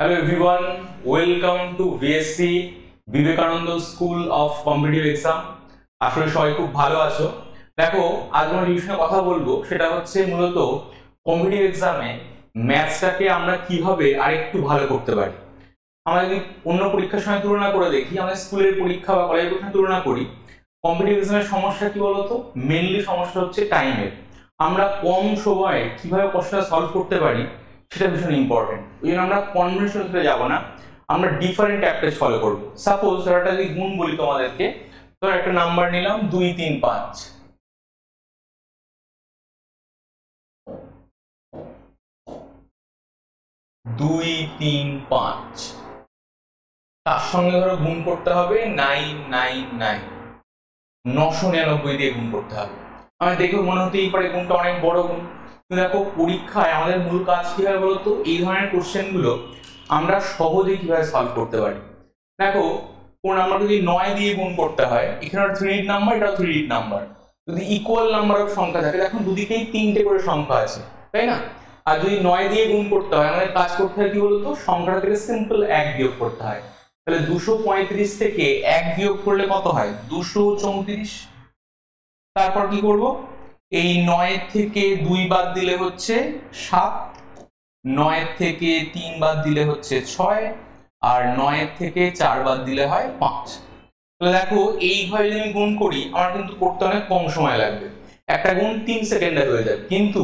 Hello everyone, welcome to VSC Vivekananda school of competitive exam. আসলে সবাই খুব ভালো আছো। দেখো, আজ আমরা যে বিষয়ে কথা বলবো সেটা হচ্ছে মূলত কম্পিটিটিভ এক্সামে ম্যাথসটাকে আমরা কিভাবে আরেকটু ভালো করতে পারি। আমরা যদি অন্য পরীক্ষার সঙ্গে তুলনা করে দেখি, আমাদের স্কুলের পরীক্ষা বা কলেজের পরীক্ষা তুলনা করি, কম্পিটিটিভ এক্সামের সমস্যা কি বলতো? মেইনলি সমস্যা হচ্ছে টাইমের। আমরা কম সময়ে কিভাবে প্রশ্নটা সলভ করতে পারি সেটা ভীষণ ইম্পর্টেন্ট। ওই জন্য আমরা কনভেনশনাল মেথডে যাব না, আমরা ডিফারেন্ট অ্যাপ্রোচ ফলো করবো। সাপোজ ধর একটা যদি গুণ বলি তোমাদেরকে, ধর একটা নাম্বার নিলাম 2 3 5, তার সঙ্গে ধরো গুণ করতে হবে 999, 999 দিয়ে গুণ করতে হবে। আমি দেখে মনে হতেই পারে গুণটা অনেক বড় গুণ, কিন্তু দেখো পরীক্ষায় আমাদের মূল কাজ কি হয় বলতো? এই ধরনের কোশ্চেন গুলো আমরা সহজে কিভাবে সলভ করতে পারি। দেখো, কোন নাম্বার যদি 9 দিয়ে গুণ করতে হয়, এখানে 3 ডিজিট নাম্বার, এটা 3 ডিজিট নাম্বার, যদি ইকুয়াল নাম্বার অফ সংখ্যা থাকে, দেখুন দুদিকেই 3টে করে সংখ্যা আছে, তাই না? আর যদি 9 দিয়ে গুণ করতে হয়, আমাদের কাজ করতে হয় কি বলতো? সংখ্যাটা থেকে সিম্পল 1 বিয়োগ করতে হয়। তাহলে 235 থেকে 1 বিয়োগ করলে কত হয়? 234। তারপর কি করব? এই 9 থেকে 2 বাদ দিলে হচ্ছে 7, 9 থেকে 3 বাদ দিলে হচ্ছে 6, আর 9 থেকে 4 বাদ দিলে হয় 5। তাহলে দেখো, এইভাবে যদি আমি গুণ করি, আমার কিন্তু করতে অনেক কম সময় লাগবে, একটা গুণ 3 সেকেন্ডে হয়ে যাবে। কিন্তু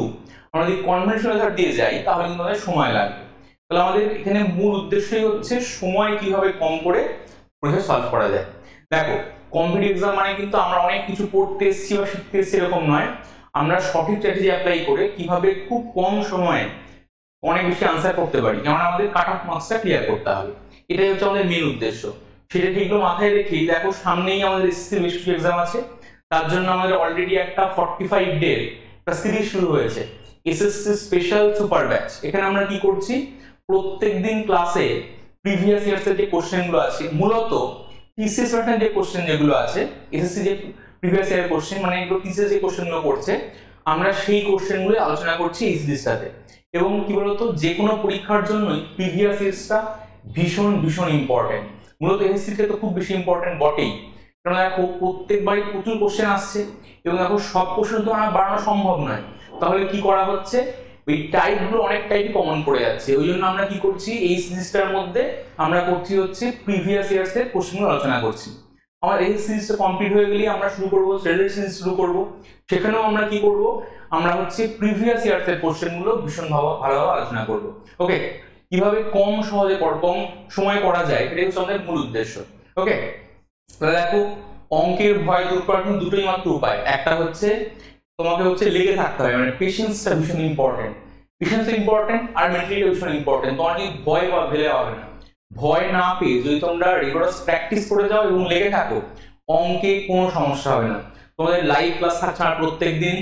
আমরা যদি কনভেনশনাল মেথড দিয়ে যাই তাহলে কিন্তু আমাদের সময় লাগবে। তাহলে আমাদের এখানে মূল উদ্দেশ্যই হচ্ছে সময় কিভাবে কম করে প্রসেস সলভ করা যায়। দেখো, কম্পিটিটিভ এক্সাম মানে কিন্তু আমরা অনেক কিছু পড়তে এসেছি বা শিখতে এসেছি এরকম নয়, আমরা সঠিক স্ট্র্যাটেজি অ্যাপ্লাই করে কিভাবে খুব কম সময়ে অনেক বেশি আনসার করতে পারি, কারণ আমাদের কাট অফ মার্কসটা ক্লিয়ার করতে হবে। এটাই হচ্ছে আমাদের মেন উদ্দেশ্য। সেটা ঠিকগুলো মাথায় রেখেই দেখো, সামনেই আমাদের এসএসসি বেশ কিছু এক্সাম আছে। তার জন্য আমাদের অলরেডি একটা 45 ডে একটা সিরিজ শুরু হয়েছে, এসএসসি স্পেশাল সুপার ব্যাচ। এখানে আমরা কি করছি? প্রত্যেকদিন ক্লাসে প্রিভিয়াস ইয়ার্স এর যে কোশ্চেন গুলো আছে, মূলত টিসিএস প্যাটার্ন যে কোশ্চেন যেগুলো আছে, এসএসসি যে প্রিভিয়াস ইয়ার কোশ্চেন, মানে এগুলো টিসিএস যে কোশ্চেন গুলো করছে, আমরা সেই কোশ্চেন গুলো আলোচনা করছি এই সিরিজটাতে। এবং কি বলতো, যে কোনো পরীক্ষার জন্যই প্রিভিয়াস ইয়ার্সটা ভীষণ ভীষণ ইম্পর্টেন্ট। মূলত এসএসসি তো খুব বেশি ইম্পর্টেন্ট বটেই, কারণ দেখো প্রত্যেকবারই প্রচুর কোশ্চেন আসছে, এবং দেখো সব কোশ্চেন তো আমার বাড়ানো সম্ভব নয়। তাহলে কি করা হচ্ছে? ওই টাইপগুলো অনেক টাইপই কমন পড়ে যাচ্ছে। ওই জন্য আমরা কি করছি? এই সিরিজটার মধ্যে আমরা করছি হচ্ছে প্রিভিয়াস ইয়ার্স এর কোশ্চেনগুলো আলোচনা করছি। আমার এই সিরিজটা কমপ্লিট হয়ে গেলেই আমরা শুরু করব স্ট্যান্ডার্ড সিরিজ শুরু করব। সেখানেও আমরা কি করব? আমরা হচ্ছে প্রিভিয়াস ইয়ার্স এর কোশ্চেনগুলো ভীষণ ভালোভাবে আলোচনা করব। ওকে, কিভাবে কম সহজে কম সময় করা যায়, এটাই হচ্ছে আমাদের মূল উদ্দেশ্য। ওকে, তাহলে দেখো, অঙ্কের ভয় দূর করার জন্য দুটোই মাত্র উপায়। একটা হচ্ছে তোমাকে হচ্ছে লেগে থাকতে হবে, মানে পেশেন্সটা ভীষণ ইম্পর্টেন্ট। পেশেন্স ইম্পর্টেন্ট আর মেন্টালিটি ভীষণ ইম্পর্টেন্ট। তোমার যদি ভয় বা ভেলে হবে না, ভয় না পেয়ে যদি তোমরা রিগোরাস প্র্যাকটিস করে যাও এবং লেগে থাকো, অঙ্কে কোনো সমস্যা হবে না। তোমাদের লাইভ ক্লাস থাকছে না প্রত্যেকদিন,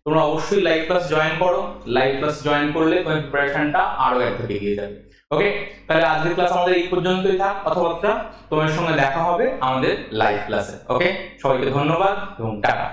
তোমরা অবশ্যই লাইভ ক্লাস জয়েন করো। লাইভ ক্লাস জয়েন করলে তোমার প্রিপারেশনটা আরো এক ধাপ এগিয়ে যাবে। ওকে, তাহলে আজকের ক্লাস আমাদের এই পর্যন্তই থাক। কথাবার্তা তোমার সঙ্গে দেখা হবে আমাদের লাইভ ক্লাসে। ওকে, সবাইকে ধন্যবাদ এবং টাটা।